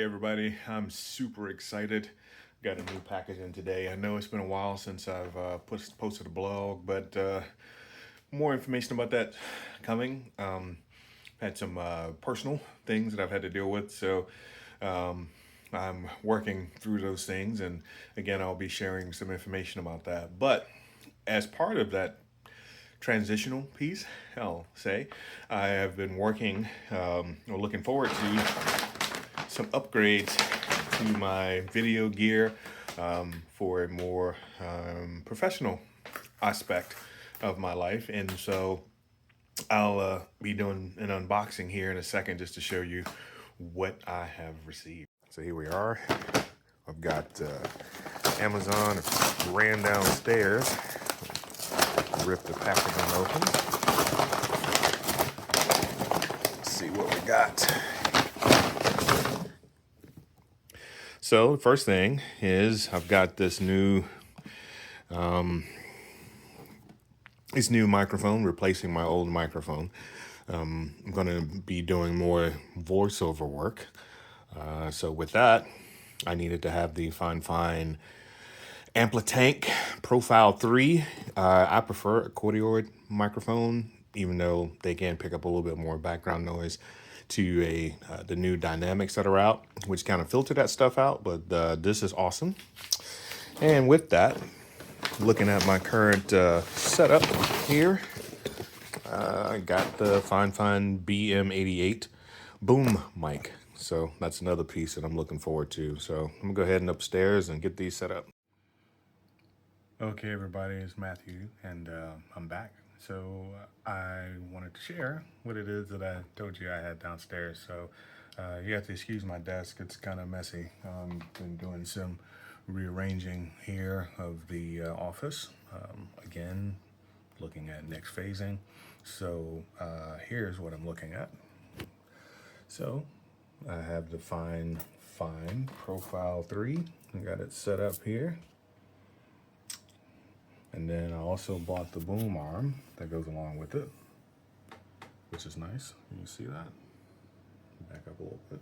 everybody, I'm super excited. Got a new package in today. I know it's been a while since I've posted a blog, but more information about that coming. Had some personal things that I've had to deal with, so um, I'm working through those things, and again, I'll be sharing some information about that. But as part of that transitional piece, I'll say, I have been working or looking forward to some upgrades to my video gear for a more professional aspect of my life. And so I'll be doing an unboxing here in a second just to show you what I have received. So here we are. I've got Amazon ran downstairs, rip the packaging open. Let's see what we got. So the first thing is I've got this new microphone, replacing my old microphone. I'm going to be doing more voiceover work. So with that, I needed to have the fine Amplitank Profile 3. I prefer a cardioid microphone, even though they can pick up a little bit more background noise to the new dynamics that are out, which kind of filter that stuff out. But this is awesome. And with that, looking at my current setup here, I got the fine BM88 boom mic. So that's another piece that I'm looking forward to. So I'm gonna go ahead and upstairs and get these set up. Okay, everybody, it's Matthew, and I'm back. So I wanted to share what it is that I told you I had downstairs. So you have to excuse my desk. It's kind of messy. Been doing some rearranging here of the office. Again, looking at next phasing. So here's what I'm looking at. So I have the fine Profile 3. I got it set up here. And then I also bought the boom arm that goes along with it, which is nice. You see that? Back up a little bit.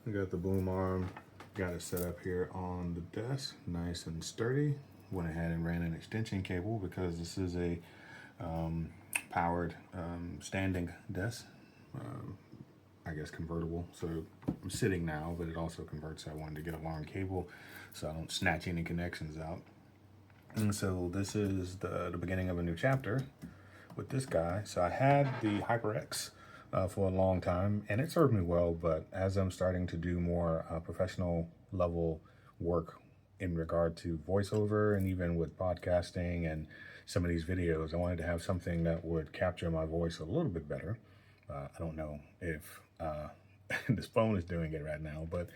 We got the boom arm, got it set up here on the desk, nice and sturdy. Went ahead and ran an extension cable because this is a powered standing desk, I guess convertible. So I'm sitting now, but it also converts. So I wanted to get a long cable so I don't snatch any connections out. And so this is the beginning of a new chapter with this guy. So I had the HyperX for a long time, and it served me well. But as I'm starting to do more professional level work in regard to voiceover and even with podcasting and some of these videos, I wanted to have something that would capture my voice a little bit better. I don't know if this phone is doing it right now, but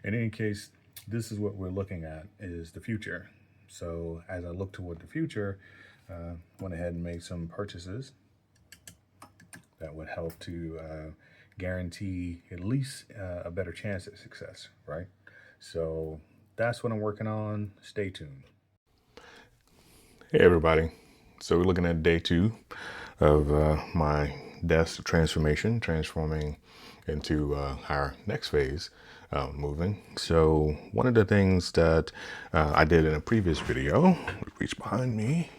in any case, this is what we're looking at, is the future. So as I look toward the future, went ahead and made some purchases that would help to guarantee at least a better chance at success, right? So that's what I'm working on. Stay tuned. Hey everybody. So we're looking at day 2 of my desk transforming into our next phase. Moving. So one of the things that I did in a previous video, reach behind me,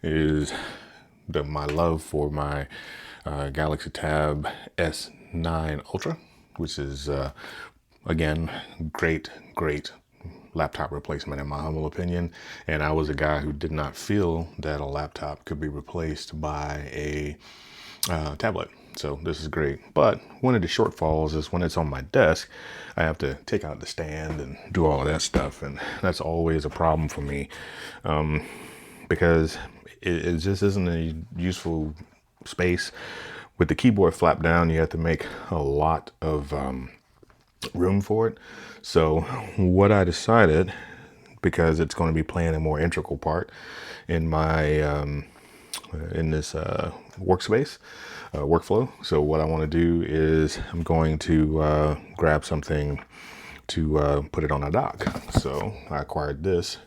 is my love for my Galaxy Tab S9 Ultra, which is again great laptop replacement in my humble opinion. And I was a guy who did not feel that a laptop could be replaced by a tablet. So this is great. But one of the shortfalls is when it's on my desk, I have to take out the stand and do all of that stuff. And that's always a problem for me because it just isn't a useful space. With the keyboard flap down, you have to make a lot of room for it. So what I decided, because it's going to be playing a more integral part in my in this workspace workflow. So what I want to do is I'm going to grab something to put it on a dock. So I acquired this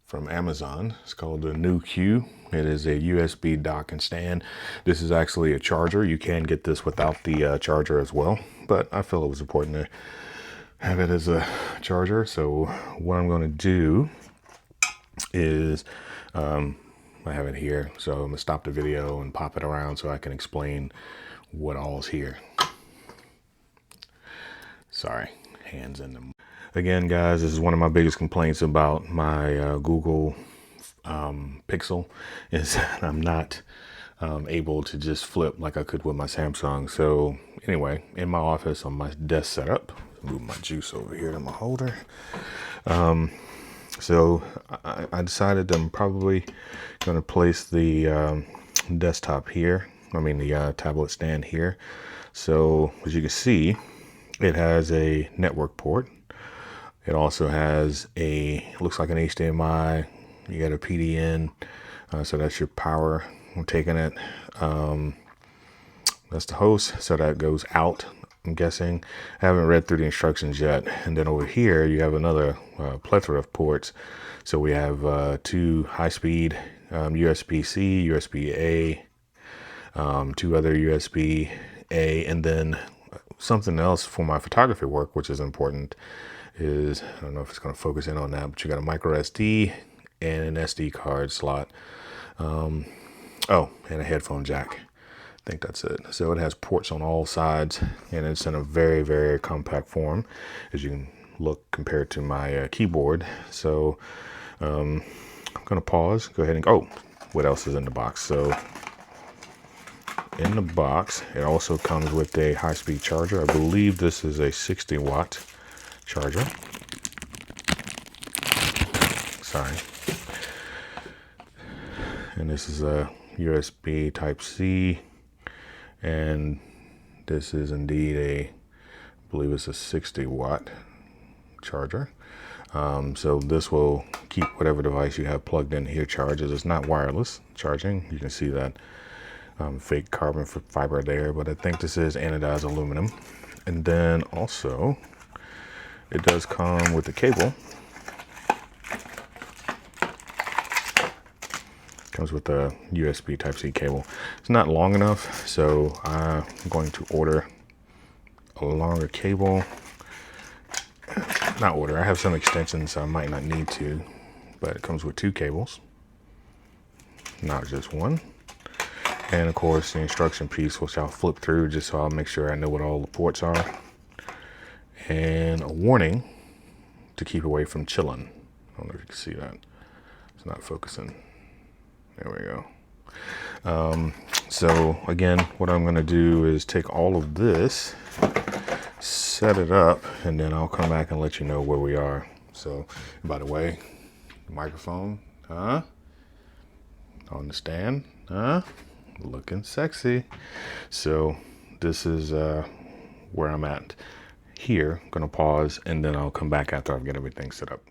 from Amazon. It's called the New Q. It is a USB dock and stand. This is actually a charger. You can get this without the charger as well, but I feel it was important to have it as a charger. So what I'm going to do is I have it here, so I'm gonna stop the video and pop it around so I can explain what all's here. Sorry, hands in them. Again, guys, this is one of my biggest complaints about my Google Pixel is that I'm not able to just flip like I could with my Samsung. So anyway, in my office on my desk setup, move my juice over here to my holder. So I decided I'm probably going to place the desktop here. I mean the tablet stand here. So as you can see, it has a network port. It also has looks like an HDMI. You got a PDN, so that's your power. I'm taking it. That's the host, so that goes out. I'm guessing. I haven't read through the instructions yet. And then over here, you have another plethora of ports. So we have 2 high-speed USB-C, USB-A, 2 other USB-A, and then something else for my photography work, which is important, is, I don't know if it's going to focus in on that, but you got a micro SD and an SD card slot. Oh, and a headphone jack. I think that's it. So it has ports on all sides, and it's in a very, very compact form, as you can look compared to my keyboard. So I'm going to pause, go ahead and go. Oh, what else is in the box? So in the box, it also comes with a high-speed charger. I believe this is a 60-watt charger. Sorry. And this is a USB Type-C. And this is indeed I believe it's a 60-watt charger. So this will keep whatever device you have plugged in here charges. It's not wireless charging. You can see that fake carbon fiber there, but I think this is anodized aluminum. And then also, it does come with a cable. Comes with a USB Type-C cable. It's not long enough, so I'm going to order a longer cable. Not order, I have some extensions, so I might not need to, but it comes with 2 cables, not just one. And of course, the instruction piece, which I'll flip through just so I'll make sure I know what all the ports are. And a warning to keep away from chilling. I don't know if you can see that. It's not focusing. There we go. So again, what I'm going to do is take all of this, set it up, and then I'll come back and let you know where we are. So, by the way, the microphone, on the stand, looking sexy. So this is where I'm at here. I'm gonna pause, and then I'll come back after I've got everything set up.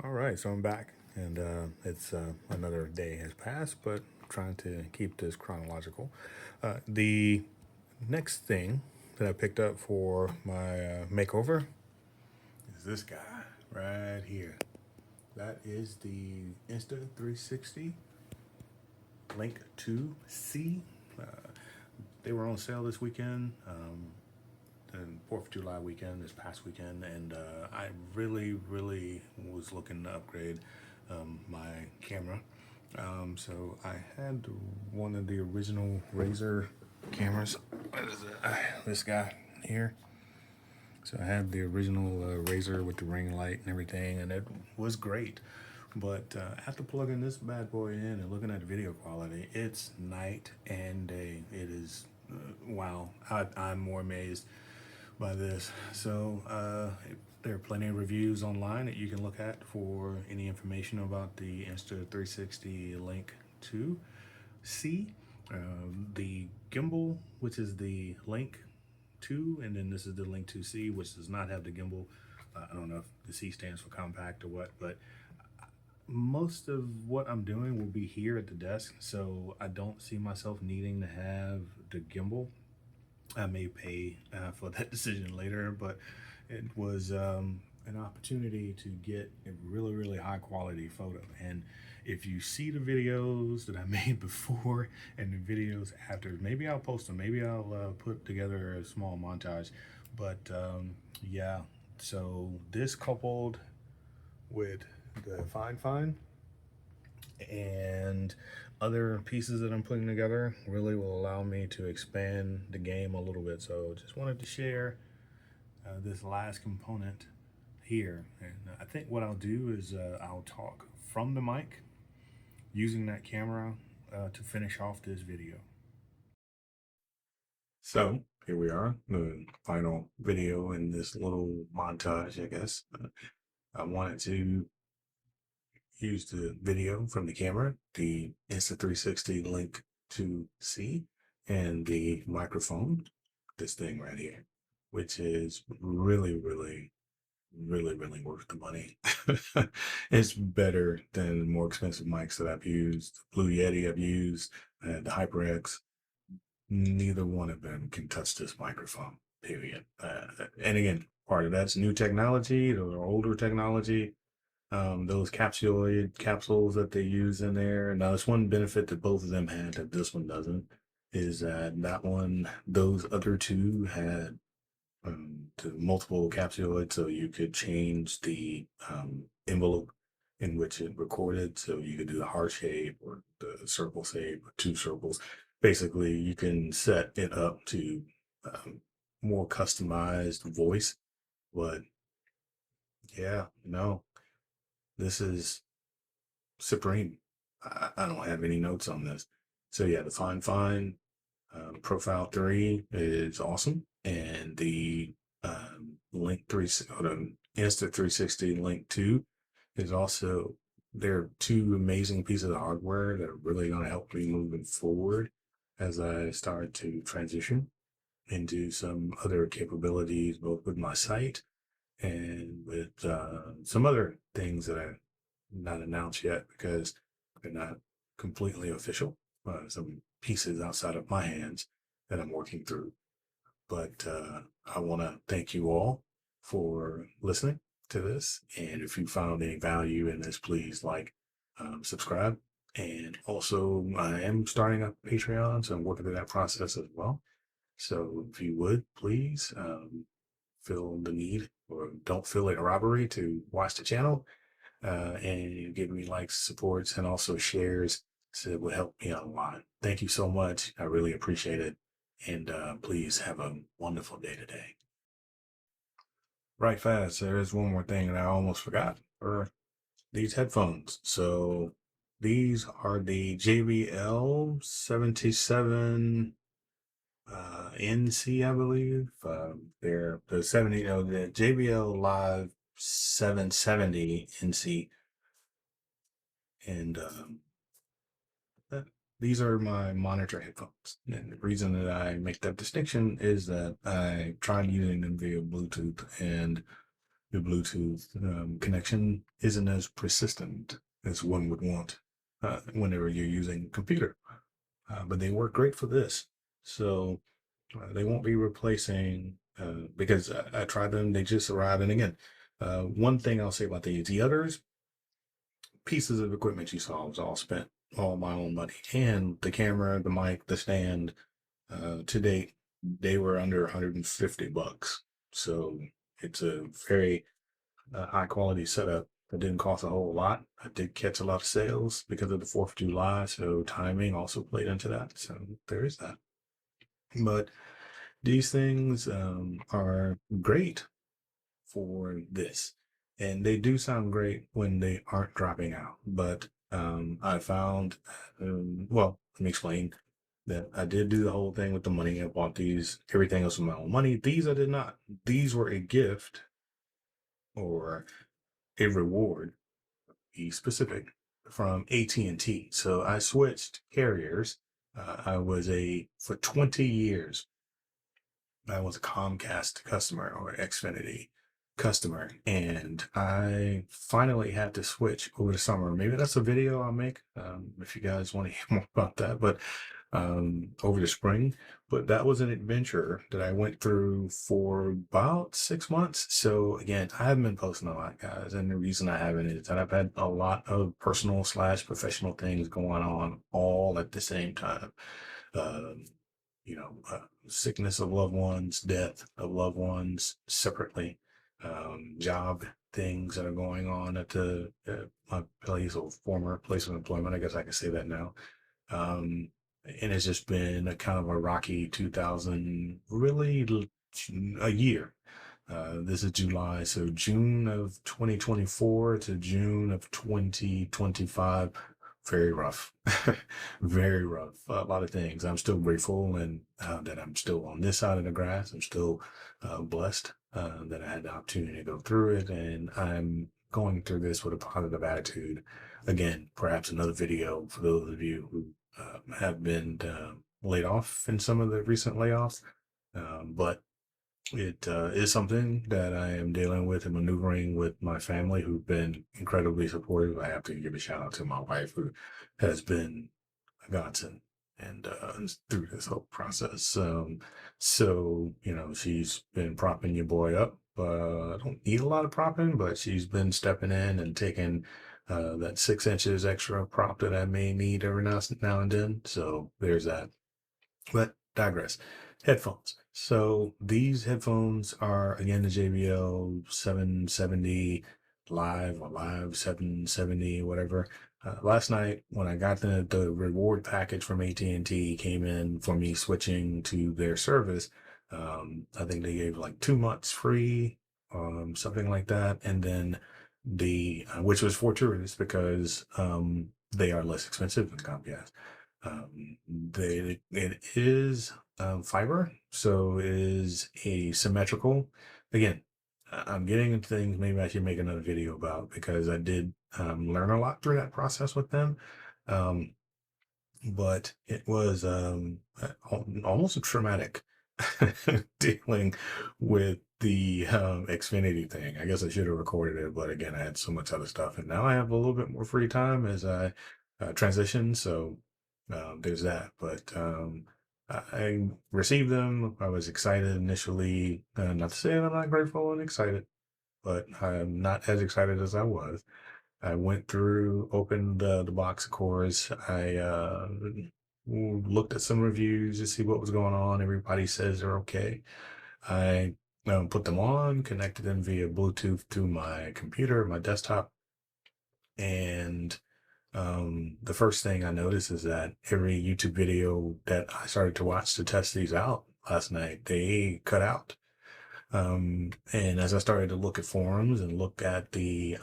All right, so I'm back, and it's another day has passed, but I'm trying to keep this chronological. The next thing that I picked up for my makeover is this guy right here. That is the Insta360 Link 2C. They were on sale this weekend, and 4th of July weekend, this past weekend, and I really was looking to upgrade my camera. So I had one of the original Razor cameras. What is it? This guy here. So I had the original Razor with the ring light and everything, and it was great. But after plugging this bad boy in and looking at the video quality, it's night and day. It is, wow, I'm more amazed by this. So there are plenty of reviews online that you can look at for any information about the Insta360 Link 2C. The gimbal, which is the Link 2, and then this is the Link 2C, which does not have the gimbal. I don't know if the C stands for compact or what, but most of what I'm doing will be here at the desk, so I don't see myself needing to have the gimbal. I may pay for that decision later, but it was an opportunity to get a really high quality photo. And if you see the videos that I made before and the videos after, maybe I'll post them, maybe I'll put together a small montage, But yeah, so this coupled with the Fine and other pieces that I'm putting together really will allow me to expand the game a little bit. So just wanted to share this last component here. And I think what I'll do is I'll talk from the mic using that camera to finish off this video. So here we are, the final video in this little montage, I guess. I wanted to use the video from the camera, the Insta360 Link to C, and the microphone, this thing right here, which is really worth the money. It's better than more expensive mics that I've used. Blue Yeti I've used, the HyperX. Neither one of them can touch this microphone, period. And again, part of that's new technology or older technology. Those capsuloid capsules that they use in there. Now, there's one benefit that both of them had that this one doesn't, is that one, those other two had to multiple capsuloids, so you could change the envelope in which it recorded. So you could do the heart shape or the circle shape or two circles. Basically, you can set it up to more customized voice. But yeah, no, this is supreme. I don't have any notes on this. So yeah, the Fine Profile 3 is awesome, and the Link 3 or the Insta360 Link 2 is also, they're two amazing pieces of hardware that are really going to help me moving forward as I start to transition into some other capabilities, both with my site and with some other things that I've not announced yet because they're not completely official. Some pieces outside of my hands that I'm working through. But I want to thank you all for listening to this. And if you found any value in this, please like, subscribe. And also, I am starting a Patreon, so I'm working through that process as well. So if you would, please feel the need or don't feel it a robbery to watch the channel and give me likes, supports, and also shares. So it will help me out a lot. Thank you so much. I really appreciate it. And please have a wonderful day today. Right fast, there is one more thing that I almost forgot for these headphones. So these are the JBL 77 NC, I believe. They're the 70, the JBL Live 770 NC. And uh, these are my monitor headphones. And the reason that I make that distinction is that I tried using them via Bluetooth, and the Bluetooth connection isn't as persistent as one would want whenever you're using a computer. But they work great for this. So they won't be replacing, because I tried them, they just arrived. And again, one thing I'll say about the others pieces of equipment you saw was all spent, all my own money. And the camera, the mic, the stand, to date, they were under 150 bucks. So it's a very high quality setup that didn't cost a whole lot. I did catch a lot of sales because of the 4th of July, so timing also played into that. So there is that. But these things are great for this. And they do sound great when they aren't dropping out. But I found, well, let me explain that I did do the whole thing with the money. I bought these, everything else with my own money. These I did not. These were a gift or a reward, be specific, from AT&T. So I switched carriers. I was for 20 years, I was a Comcast customer or Xfinity customer, and I finally had to switch over the summer. Maybe that's a video I'll make if you guys want to hear more about that, but over the spring. But that was an adventure that I went through for about 6 months. So again, I haven't been posting a lot, guys, and the reason I haven't is that I've had a lot of personal/professional things going on all at the same time. Um, sickness of loved ones, death of loved ones separately, job things that are going on at the my place or former place of employment. I guess I can say that now. Um, and it's just been a kind of a rocky 2000, really a year. This is July, so June of 2024 to June of 2025. Very rough, very rough. A lot of things. I'm still grateful and that I'm still on this side of the grass. I'm still blessed that I had the opportunity to go through it, and I'm going through this with a positive attitude. Again, perhaps another video for those of you who have been laid off in some of the recent layoffs, but it is something that I am dealing with and maneuvering with my family, who've been incredibly supportive. I have to give a shout out to my wife, who has been a godsend and through this whole process. So she's been propping your boy up. I don't need a lot of propping, but she's been stepping in and taking that 6 inches extra prop that I may need every now and then. So there's that. But digress. Headphones. So these headphones are again the JBL 770 Live or Live 770, whatever. Last night when I got the reward package from AT&T came in for me switching to their service. I think they gave like 2 months free, something like that, and then which was fortuitous because they are less expensive than Comcast. It is fiber, so it is asymmetrical. Again, I'm getting into things maybe I should make another video about, because I did learn a lot through that process with them. Um, but it was almost traumatic dealing with the Xfinity thing. I guess I should have recorded it, but again, I had so much other stuff, and now I have a little bit more free time as I transition. So there's that. But I received them. I was excited initially. Not to say I'm not grateful and excited, but I'm not as excited as I was. I went through, opened the box, of course. I looked at some reviews to see what was going on. Everybody says they're okay. I put them on, connected them via Bluetooth to my computer, my desktop, and the first thing I noticed is that every YouTube video that I started to watch to test these out last night, they cut out. And as I started to look at forums and look at the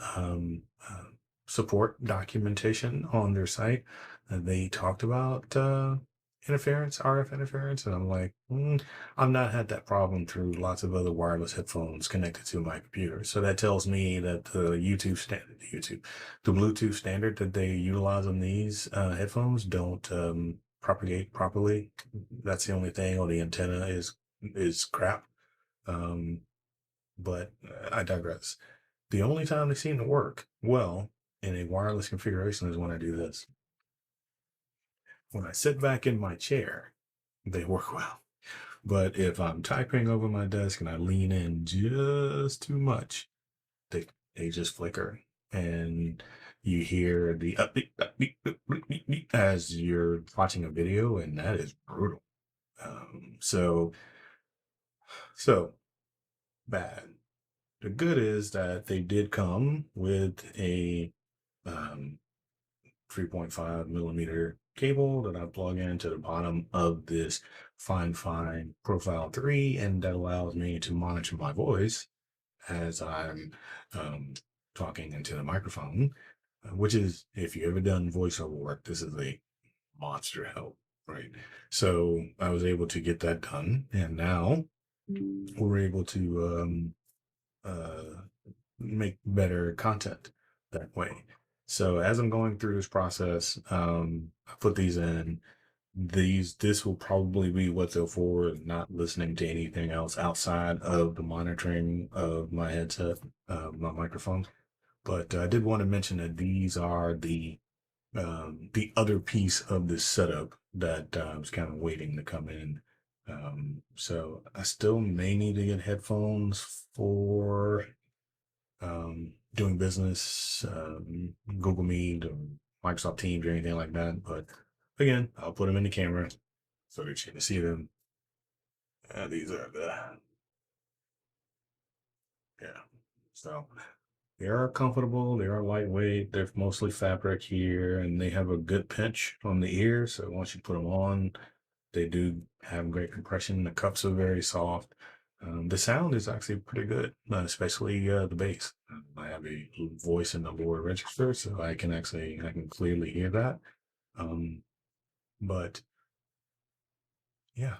support documentation on their site, they talked about interference, RF interference, and I'm like, I've not had that problem through lots of other wireless headphones connected to my computer. So that tells me that the the Bluetooth standard that they utilize on these headphones don't propagate properly. That's the only thing, or the antenna is crap. Um, but I digress. The only time they seem to work well in a wireless configuration is when I do this. When I sit back in my chair, they work well. But if I'm typing over my desk and I lean in just too much, they just flicker. And you hear the as you're watching a video, and that is brutal. So bad. The good is that they did come with a um, 3.5 millimeter cable that I plug into the bottom of this Fine Profile 3, and that allows me to monitor my voice as I'm talking into the microphone, which is, if you ever done voiceover work, this is a monster help, right? So I was able to get that done, and now we're able to make better content that way. So as I'm going through this process, I put these in. This will probably be what they'll forward, not listening to anything else outside of the monitoring of my headset, my microphone. But I did want to mention that these are the other piece of this setup that I was kind of waiting to come in. So I still may need to get headphones for doing business, Google Meet or Microsoft Teams or anything like that. But again, I'll put them in the camera. so that you can see them. These are the, yeah. So they are comfortable. They are lightweight. They're mostly fabric here, and they have a good pinch on the ear. So once you put them on, they do have great compression. The cups are very soft. The sound is actually pretty good, especially the bass. I have a voice in the lower register, so I can clearly hear that. Um, but yeah,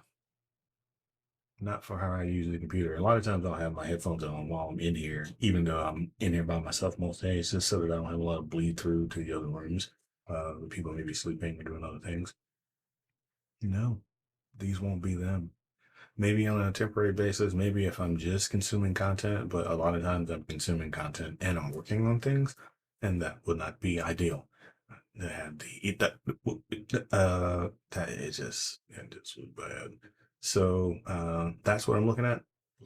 not for how I use the computer. A lot of times I'll have my headphones on while I'm in here, even though I'm in here by myself most days, just so that I don't have a lot of bleed through to the other rooms. The people may be sleeping or doing other things. No, these won't be them. Maybe on a temporary basis, maybe if I'm just consuming content, but a lot of times I'm consuming content and I'm working on things, and that would not be ideal. To have that is just, yeah, just was bad. So that's what I'm looking at.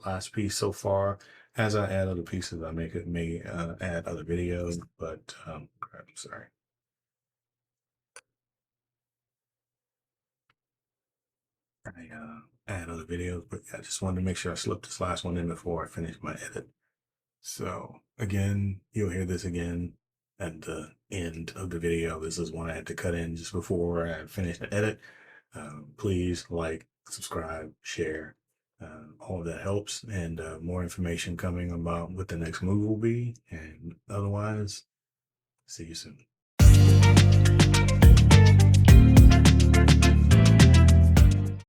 Last piece so far. As I add other pieces, I may add other videos, but crap, I'm sorry. I add other videos, but I just wanted to make sure I slipped this last one in before I finish my edit. So again, you'll hear this again at the end of the video. This is one I had to cut in just before I finished the edit. Please like, subscribe, share. All of that helps, and more information coming about what the next move will be. And otherwise, see you soon.